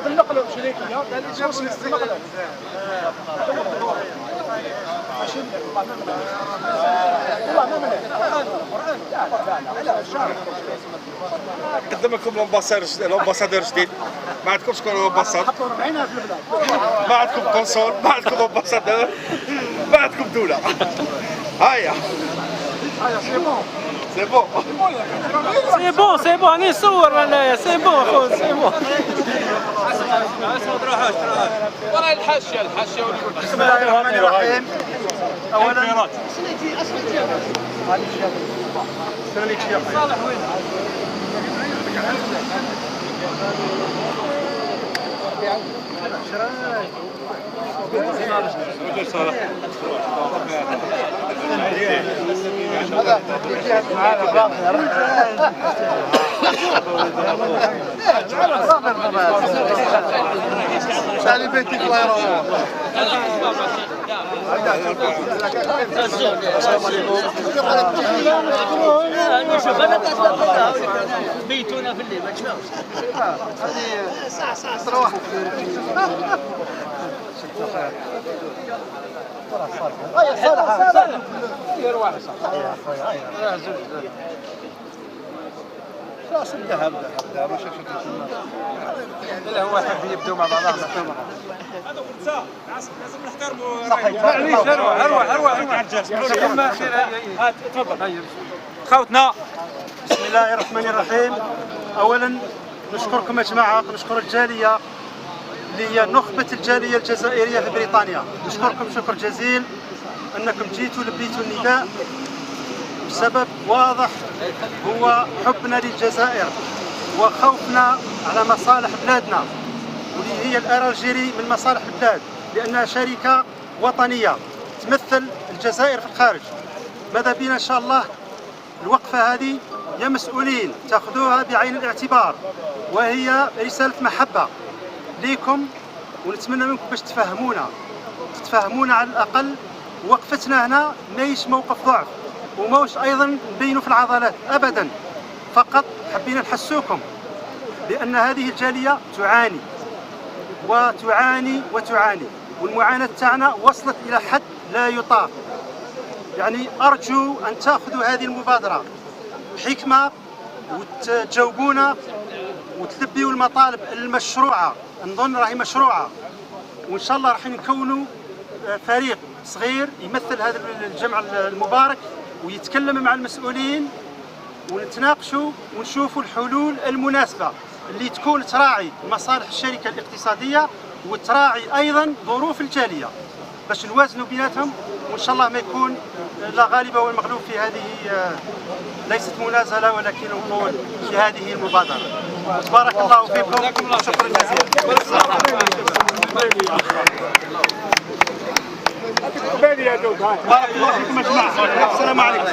بالنقله شريكيه قال لي جابوا لي النقله قدم لكم الامباسادور جديد. ما عندكمش شكون هو امباسادور؟ حطوا 40 في البلاد. ما عندكم كونسول، ما عندكم امباسادور، ما عندكم دوله. هيا سي بون سي بون سي بون سي بون راني نصور انايا سي بون خو سي بون. وراه الحاشيه بسم الله الرحمن الرحيم. اولا صالح وين؟ تعالي بيتك الله يرحمه. شوف انا بيتونا في الليل ما تشوفش هذه تروح هيا صالح دير واحد هيا خلاص ابدا ما شفتش لا هو حب يبدوا مع بعضهم هذا ورثه لازم نحترموا معليش اروح تفضل خوتنا. بسم الله الرحمن الرحيم. اولا نشكركم يا جماعه، نشكر الجاليه اللي هي نخبه الجاليه الجزائريه في بريطانيا، نشكركم شكر جزيل انكم جيتوا لبيتوا النداء بسبب واضح هو حبنا للجزائر وخوفنا على مصالح بلادنا، واللي هي الأراجيري من مصالح البلاد لأنها شركة وطنية تمثل الجزائر في الخارج. ماذا بنا إن شاء الله الوقفة هذه يا مسؤولين تأخذوها بعين الاعتبار، وهي رسالة محبة ليكم، ونتمنى منكم باش تتفهمونا على الأقل. وقفتنا هنا ماهيش موقف ضعف وماهوش أيضا نبينوا في العضلات أبدا، فقط حبينا نحسوكم بأن هذه الجالية تعاني وتعاني، والمعاناة تاعنا وصلت إلى حد لا يطاق. يعني أرجو أن تأخذوا هذه المبادرة بحكمة وتجاوبونا وتلبيوا المطالب المشروعة، نظن راهي مشروعة، وإن شاء الله راح نكونوا فريق صغير يمثل هذا الجمع المبارك ويتكلم مع المسؤولين ونتناقشوا ونشوفوا الحلول المناسبة اللي تكون تراعي مصالح الشركة الاقتصادية وتراعي أيضا ظروف الجالية باش نوازنوا بيناتهم، وإن شاء الله ما يكون لا غالب والمغلوب في هذه ليست منازلة ولكن نقول في هذه المبادرة. بارك الله فيكم وشكرا جزيلا. بارك الله فيكم يا جماعة. السلام عليكم.